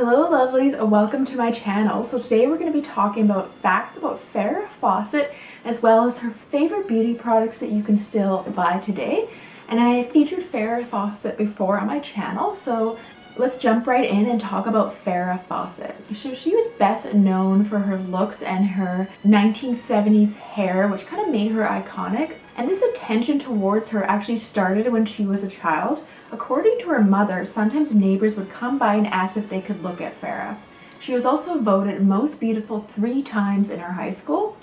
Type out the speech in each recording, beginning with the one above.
Hello lovelies and welcome to my channel. So today we're going to be talking about facts about Farrah Fawcett as well as her favorite beauty products that you can still buy today. And I featured Farrah Fawcett before on my channel, so let's jump right in and talk about Farrah Fawcett. She was best known for her looks and her 1970s hair, which kind of made her iconic. And this attention towards her actually started when she was a child. According to her mother, sometimes neighbors would come by and ask if they could look at Farrah. She was also voted most beautiful 3 times in her high school,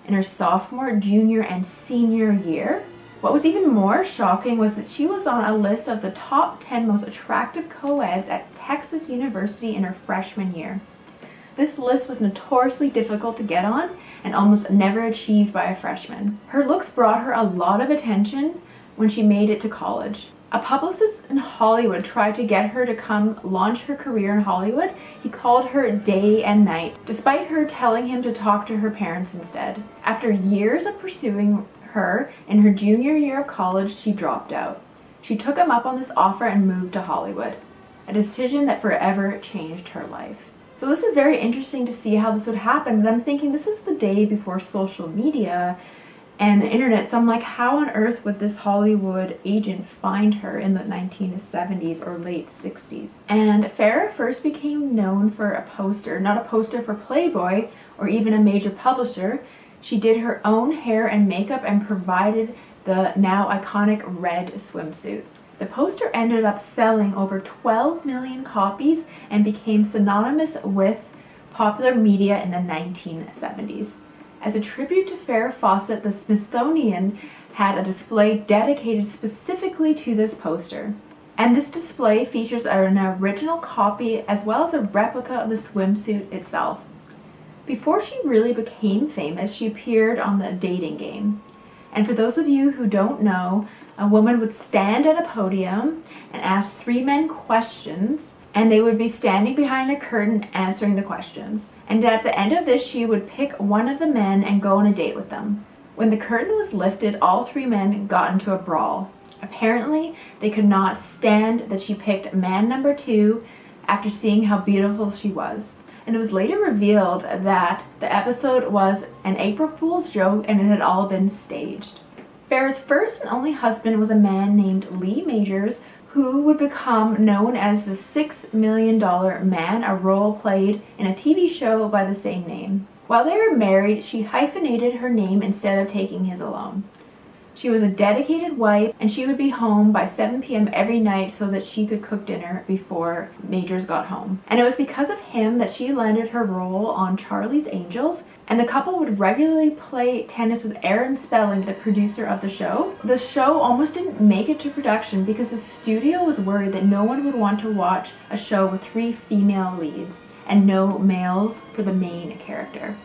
in her sophomore, junior, and senior year. What was even more shocking was that she was on a list of the top 10 most attractive co-eds at Texas University in her freshman year. This list was notoriously difficult to get on and almost never achieved by a freshman. Her looks brought her a lot of attention when she made it to college. A publicist in Hollywood tried to get her to come launch her career in Hollywood. He called her day and night, despite her telling him to talk to her parents instead. After years of pursuing her, in her junior year of college, she dropped out. She took him up on this offer and moved to Hollywood, a decision that forever changed her life. So this is very interesting to see how this would happen, but I'm thinking this is the day before social media and the internet, so I'm like, how on earth would this Hollywood agent find her in the 1970s or late 60s? And Farrah first became known for a poster, not a poster for Playboy or even a major publisher. She did her own hair and makeup and provided the now iconic red swimsuit. The poster ended up selling over 12 million copies and became synonymous with popular media in the 1970s. As a tribute to Farrah Fawcett, the Smithsonian had a display dedicated specifically to this poster. And this display features an original copy as well as a replica of the swimsuit itself. Before she really became famous, she appeared on the Dating Game. And for those of you who don't know, a woman would stand at a podium and ask 3 men questions, and they would be standing behind a curtain answering the questions. And at the end of this, she would pick one of the men and go on a date with them. When the curtain was lifted, all 3 men got into a brawl. Apparently, they could not stand that she picked man number 2 after seeing how beautiful she was. And it was later revealed that the episode was an April Fool's joke and it had all been staged. Farrah's first and only husband was a man named Lee Majors, who would become known as the $6 Million Man, a role played in a TV show by the same name. While they were married, she hyphenated her name instead of taking his alone. She was a dedicated wife, and she would be home by 7 p.m. every night so that she could cook dinner before Majors got home. And it was because of him that she landed her role on Charlie's Angels, and the couple would regularly play tennis with Aaron Spelling, the producer of the show. The show almost didn't make it to production because the studio was worried that no one would want to watch a show with 3 female leads and no males for the main character.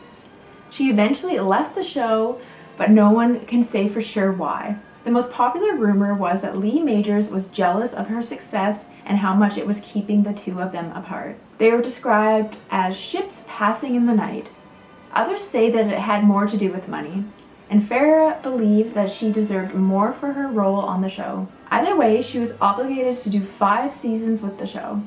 She eventually left the show, but no one can say for sure why. The most popular rumor was that Lee Majors was jealous of her success and how much it was keeping the 2 of them apart. They were described as ships passing in the night. Others say that it had more to do with money, and Farrah believed that she deserved more for her role on the show. Either way, she was obligated to do 5 seasons with the show.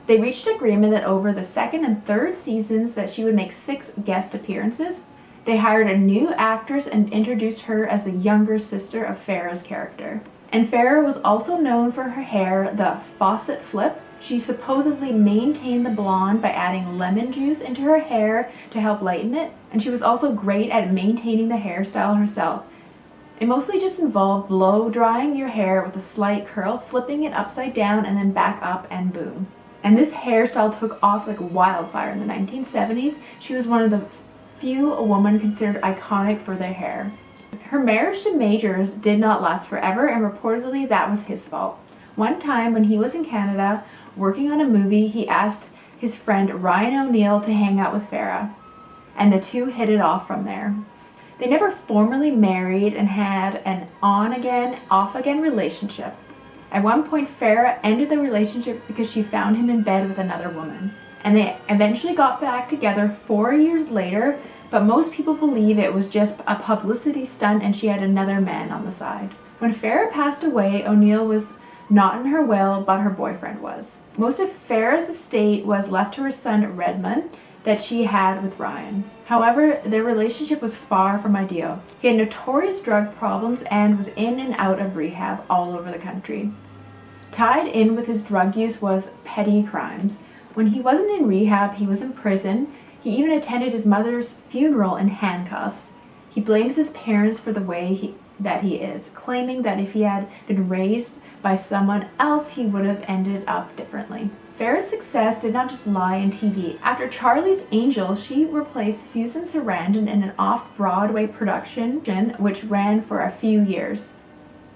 They reached an agreement that over the 2nd and 3rd seasons that she would make 6 guest appearances. They hired a new actress and introduced her as the younger sister of Farrah's character. And Farrah was also known for her hair, the Faucet Flip. She supposedly maintained the blonde by adding lemon juice into her hair to help lighten it. And she was also great at maintaining the hairstyle herself. It mostly just involved blow drying your hair with a slight curl, flipping it upside down and then back up and boom. And this hairstyle took off like wildfire in the 1970s. She was one of the few women considered iconic for their hair. Her marriage to Majors did not last forever, and reportedly that was his fault. One time when he was in Canada working on a movie, he asked his friend Ryan O'Neal to hang out with Farrah, and the 2 hit it off from there. They never formally married and had an on-again, off-again relationship. At one point, Farrah ended the relationship because she found him in bed with another woman. And they eventually got back together 4 years later, but most people believe it was just a publicity stunt and she had another man on the side. When Farrah passed away, O'Neal was Not in her will, but her boyfriend was. Most of Farrah's estate was left to her son Redmond that she had with Ryan. However, their relationship was far from ideal. He had notorious drug problems and was in and out of rehab all over the country. Tied in with his drug use was petty crimes. When he wasn't in rehab, he was in prison. He even attended his mother's funeral in handcuffs. He blames his parents for the way that he is, claiming that if he had been raised by someone else, he would have ended up differently. Farrah's success did not just lie in TV. After Charlie's Angels, she replaced Susan Sarandon in an off-Broadway production which ran for a few years.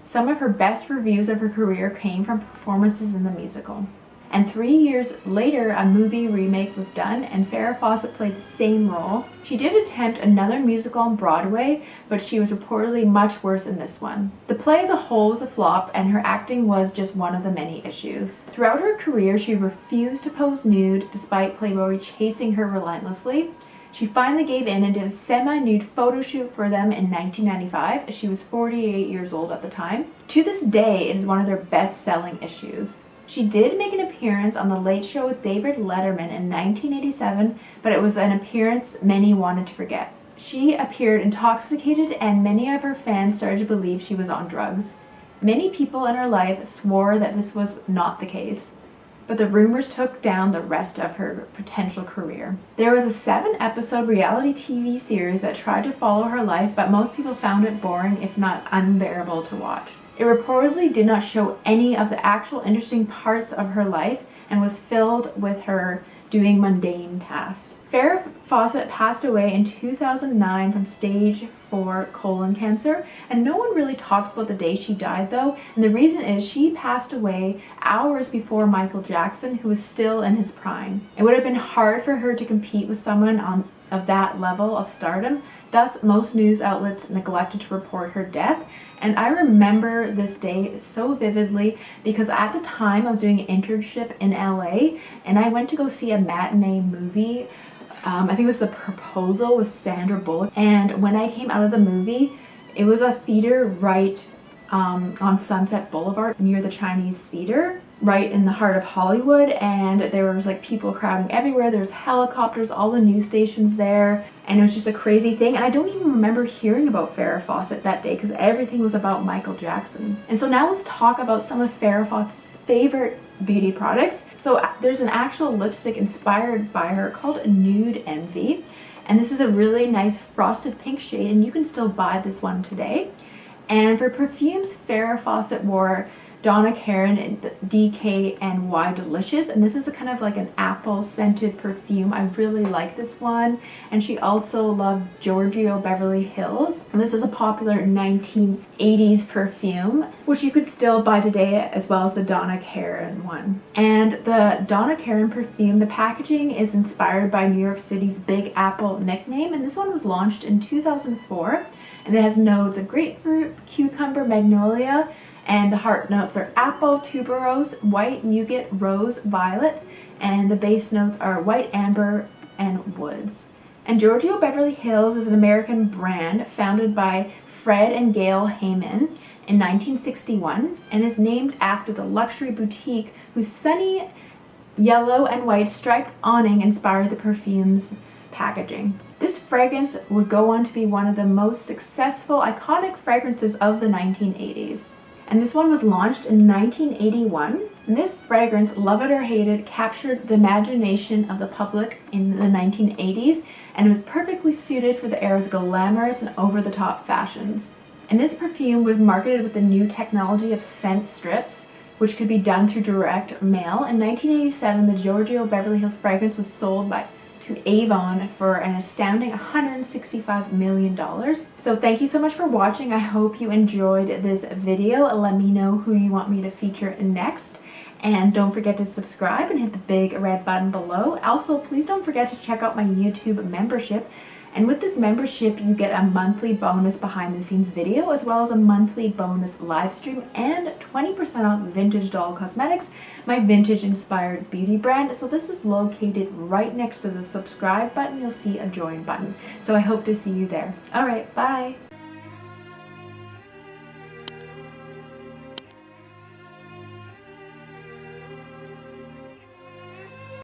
Some of her best reviews of her career came from performances in the musical. And 3 years later, a movie remake was done and Farrah Fawcett played the same role. She did attempt another musical on Broadway, but she was reportedly much worse in this one. The play as a whole was a flop and her acting was just one of the many issues. Throughout her career, she refused to pose nude despite Playboy chasing her relentlessly. She finally gave in and did a semi-nude photo shoot for them in 1995. She was 48 years old at the time. To this day, it is one of their best-selling issues. She did make an appearance on The Late Show with David Letterman in 1987, but it was an appearance many wanted to forget. She appeared intoxicated and many of her fans started to believe she was on drugs. Many people in her life swore that this was not the case, but the rumors took down the rest of her potential career. There was a 7-episode reality TV series that tried to follow her life, but most people found it boring, if not unbearable to watch. It reportedly did not show any of the actual interesting parts of her life and was filled with her doing mundane tasks. Farrah Fawcett passed away in 2009 from stage 4 colon cancer, and no one really talks about the day she died though, and the reason is she passed away hours before Michael Jackson, who was still in his prime. It would have been hard for her to compete with someone of that level of stardom, thus most news outlets neglected to report her death. And I remember this day so vividly because at the time I was doing an internship in LA and I went to go see a matinee movie. I think it was The Proposal with Sandra Bullock. And when I came out of the movie, it was a theater right on Sunset Boulevard near the Chinese Theater, right in the heart of Hollywood, and there was like people crowding everywhere. There's helicopters, all the news stations there, and it was just a crazy thing. And I don't even remember hearing about Farrah Fawcett that day because everything was about Michael Jackson. And so now let's talk about some of Farrah Fawcett's favorite beauty products. So there's an actual lipstick inspired by her called Nude Envie, and this is a really nice frosted pink shade, and you can still buy this one today. And for perfumes, Farrah Fawcett wore Donna Karan in the DKNY Delicious, and this is a kind of like an apple scented perfume. I really like this one. And she also loved Giorgio Beverly Hills, and this is a popular 1980s perfume which you could still buy today, as well as the Donna Karan one. And the Donna Karan perfume, the packaging is inspired by New York City's Big Apple nickname, and this one was launched in 2004, and it has notes of grapefruit, cucumber, magnolia, and the heart notes are apple, tuberose, white, muguet, rose, violet, and the base notes are white, amber, and woods. And Giorgio Beverly Hills is an American brand founded by Fred and Gayle Hayman in 1961 and is named after the luxury boutique whose sunny yellow and white striped awning inspired the perfume's packaging. This fragrance would go on to be one of the most successful, iconic fragrances of the 1980s. And this one was launched in 1981. And this fragrance, love it or hate it, captured the imagination of the public in the 1980s, and it was perfectly suited for the era's glamorous and over-the-top fashions. And this perfume was marketed with the new technology of scent strips, which could be done through direct mail. In 1987, the Giorgio Beverly Hills fragrance was sold to Avon for an astounding $165 million. So thank you so much for watching. I hope you enjoyed this video. Let me know who you want me to feature next. And don't forget to subscribe and hit the big red button below. Also, please don't forget to check out my YouTube membership. And with this membership, you get a monthly bonus behind the scenes video, as well as a monthly bonus live stream and 20% off Vintage Doll Cosmetics, my vintage inspired beauty brand. So this is located right next to the subscribe button. You'll see a join button. So I hope to see you there. All right, bye.